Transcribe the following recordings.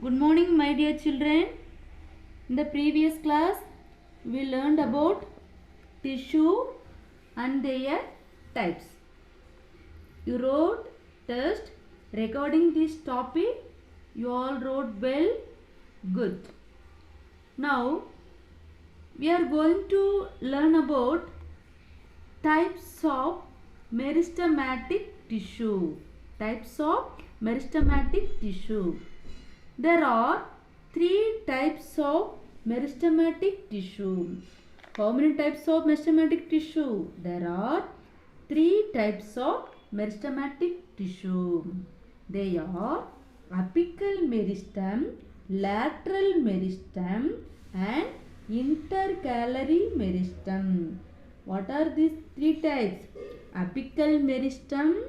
Good morning, my dear children. In the previous class, we learned about tissue and their types. You wrote test regarding this topic. You all wrote well. Good. Now, we are going to learn about types of meristematic tissue. Types of meristematic tissue. There are three types of meristematic tissue. How many types of meristematic tissue? There are three types of meristematic tissue. They are apical meristem, lateral meristem and intercalary meristem. What are these three types? Apical meristem,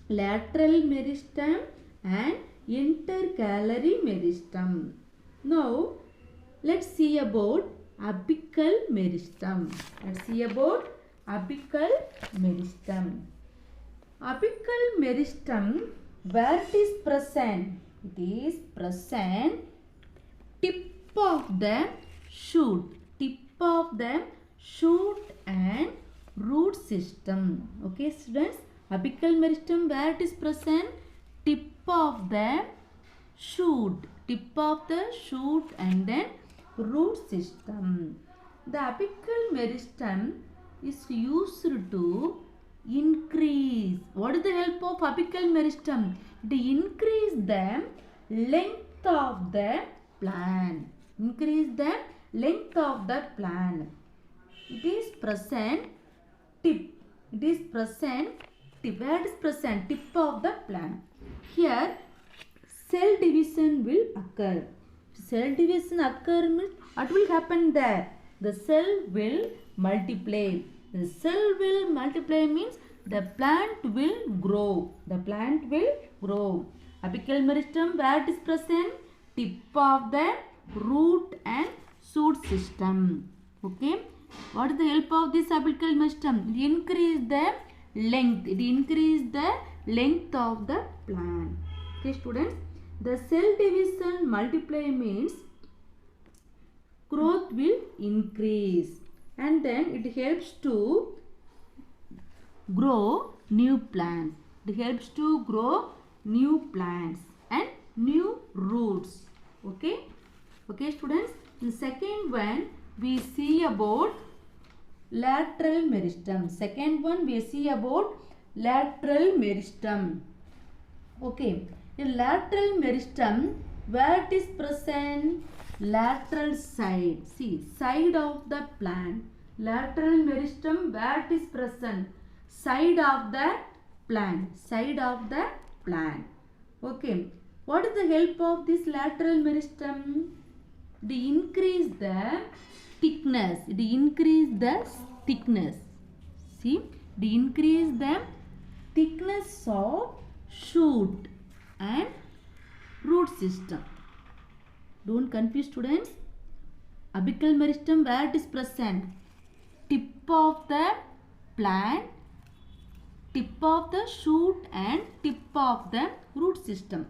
lateral meristem and intercalary meristem. Now, let's see about apical meristem. Let's see about apical meristem. Apical meristem, where it is present? It is present tip of the shoot. Tip of the shoot and root system. Okay, students? Apical meristem, where it is present? Tip of the shoot and then root system. The apical meristem is used to increase. What is the help of apical meristem? To increase the length of the plant. Increase the length of the plant. It is present tip. It is present tip. Where it is present? Tip of the plant. Here, cell division will occur. Cell division occur means what will happen there? The cell will multiply. The cell will multiply means the plant will grow. The plant will grow. Apical meristem, where it is present? Tip of the root and shoot system. Okay. What is the help of this apical meristem? It increase the length. It increase the length of the plant. Okay, students. The cell division multiply means growth will increase and then it helps to grow new plants. It helps to grow new plants and new roots. Okay. Okay, students. The second one we see about lateral meristem. Second one we see about lateral meristem. Okay. In lateral meristem, where it is present? Lateral side. See, side of the plant. Lateral meristem, where it is present? Side of the plant. Side of the plant. Okay. What is the help of this lateral meristem? It increase the thickness. It increase the thickness. See, it increase the thickness of shoot and root system. Don't confuse, students. Apical meristem, where it is present? Tip of the plant, tip of the shoot and tip of the root system.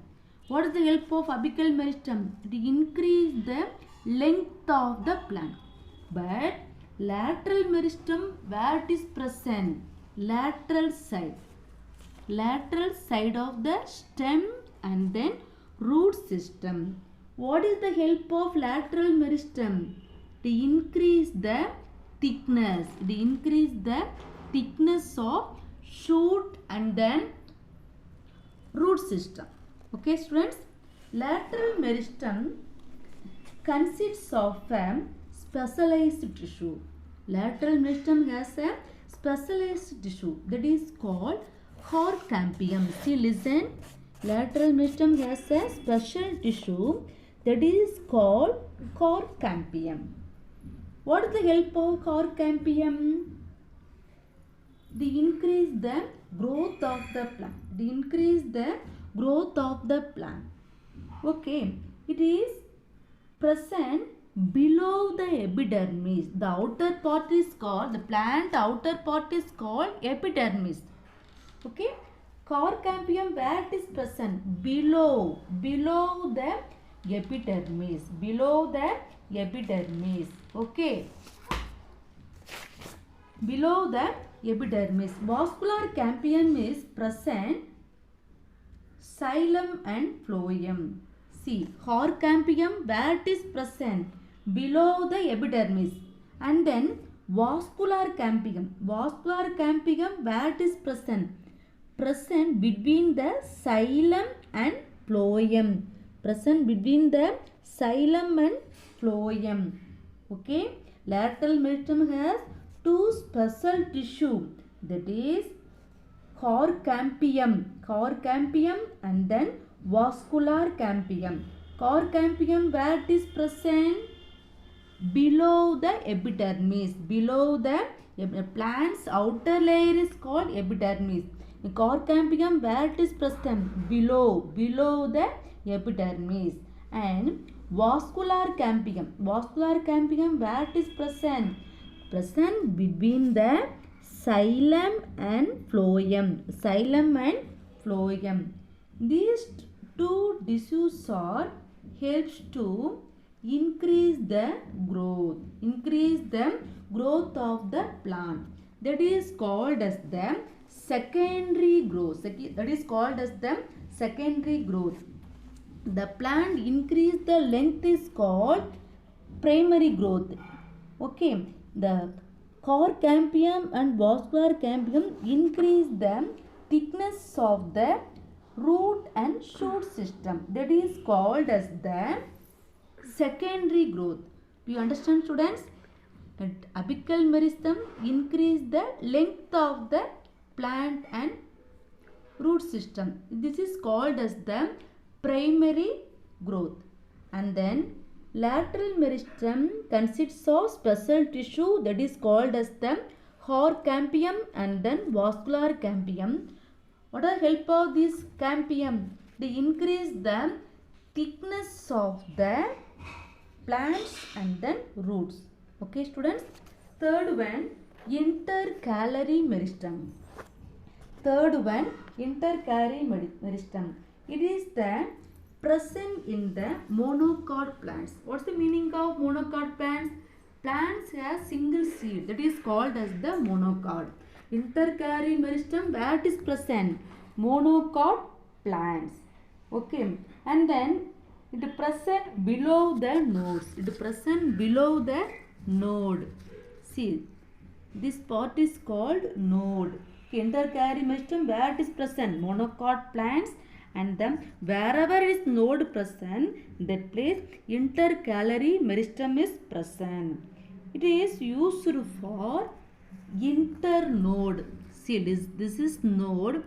What is the help of apical meristem? It increase the length of the plant. But lateral meristem, where it is present? Lateral side. Lateral side of the stem and then root system. What is the help of lateral meristem? To increase the thickness. To increase the thickness of shoot and then root system. Okay, students. Lateral meristem consists of a specialized tissue. Lateral meristem has a specialized tissue that is called cork cambium. See, listen. Lateral meristem has a special tissue that is called cork cambium. What is the help of cork cambium? They increase the growth of the plant. They increase the growth of the plant. Okay. It is present below the epidermis. The outer part is called, the plant outer part is called epidermis. Okay. Cork cambium, where it is present? Below the epidermis. Below the epidermis. Okay. Below the epidermis. Vascular cambium is present xylem and phloem. See, cambium where it is present below the epidermis, and then vascular cambium. Vascular cambium where it is present between the xylem and phloem. Present between the xylem and phloem. Okay. Lateral meristem has two special tissue, that is cambium and then vascular cambium. Cambium where it is present below the epidermis. Below the plant's outer layer is called epidermis. Cambium where it is present below the epidermis. And vascular cambium where it is present between the xylem and phloem. These two tissues are helps to increase the growth of the plant. That is called as the secondary growth. The plant increase the length is called primary growth. Okay. The cambium and vascular cambium increase the thickness of the root and shoot system. That is called as the secondary growth. Do you understand, students? That apical meristem increase the length of the plant and root system. This is called as the primary growth. And then lateral meristem consists of special tissue, that is called as the cambium and then vascular cambium. What are the help of this cambium? They increase the thickness of the plants and then roots. Okay, students. Third one, intercalary meristem. Meristem. It is the present in the monocot plants. What's the meaning of monocot plants? Plants have single seed, that is called as the monocot. Intercalary meristem where it is present? Monocot plants. Okay. And then it is present below the node. See, this part is called node. Intercalary meristem where it is present? Monocot plants. And then wherever is node present, that place intercalary meristem is present. It is used for internode. See, this is node.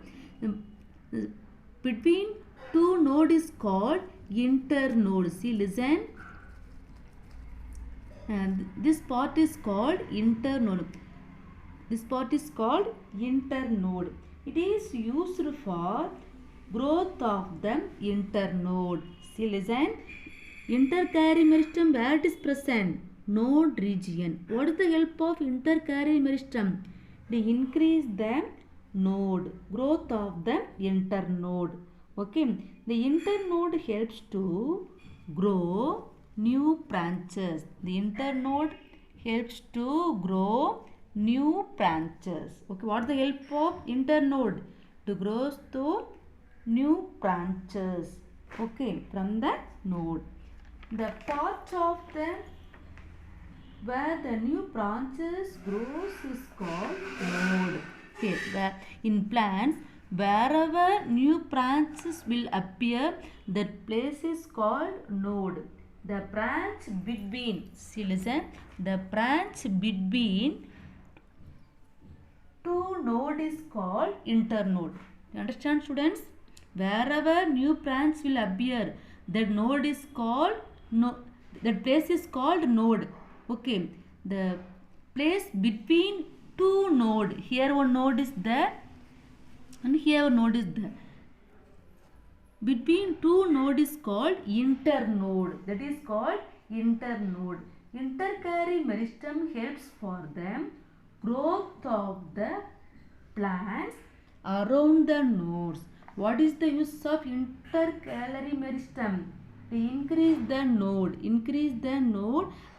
Between two node is called internode. See, listen. And this part is called internode. It is used for growth of the internode. See, listen. Intercalary meristem where it is present? Node region. What is the help of intercalary meristem? They increase the node, growth of the internode. Okay. The internode helps to grow new branches. The internode helps to grow new branches. Okay. What is the help of internode? To grow to new branches. Okay. From the node. The part of the where the new branches grows is called node. Okay. In plants, wherever new branches will appear, that place is called node. The branch between, see, listen, the branch between two node is called internode. You understand, students? Wherever new branch will appear, that node is called that place is called node. Okay. The place between two node. Here one node is there and here one node is there. Between two node is called internode. That is called internode. Intercalary meristem helps for the growth of the plants around the nodes. What is the use of intercalary meristem? they increase the node,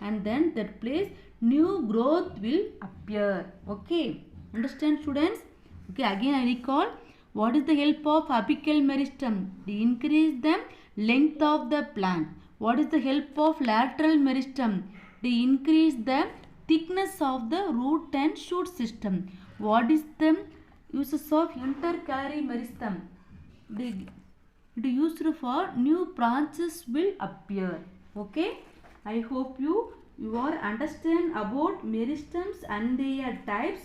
and then that place new growth will appear. Okay, understand students? Okay, again I recall, what is the help of apical meristem? They increase the length of the plant. What is the help of lateral meristem? They increase the thickness of the root and shoot system. What is the uses of intercalary meristem? It is used for new branches will appear. Okay, I hope you are understand about meristems and their types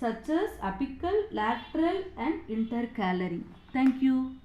such as apical, lateral and intercalary. Thank you.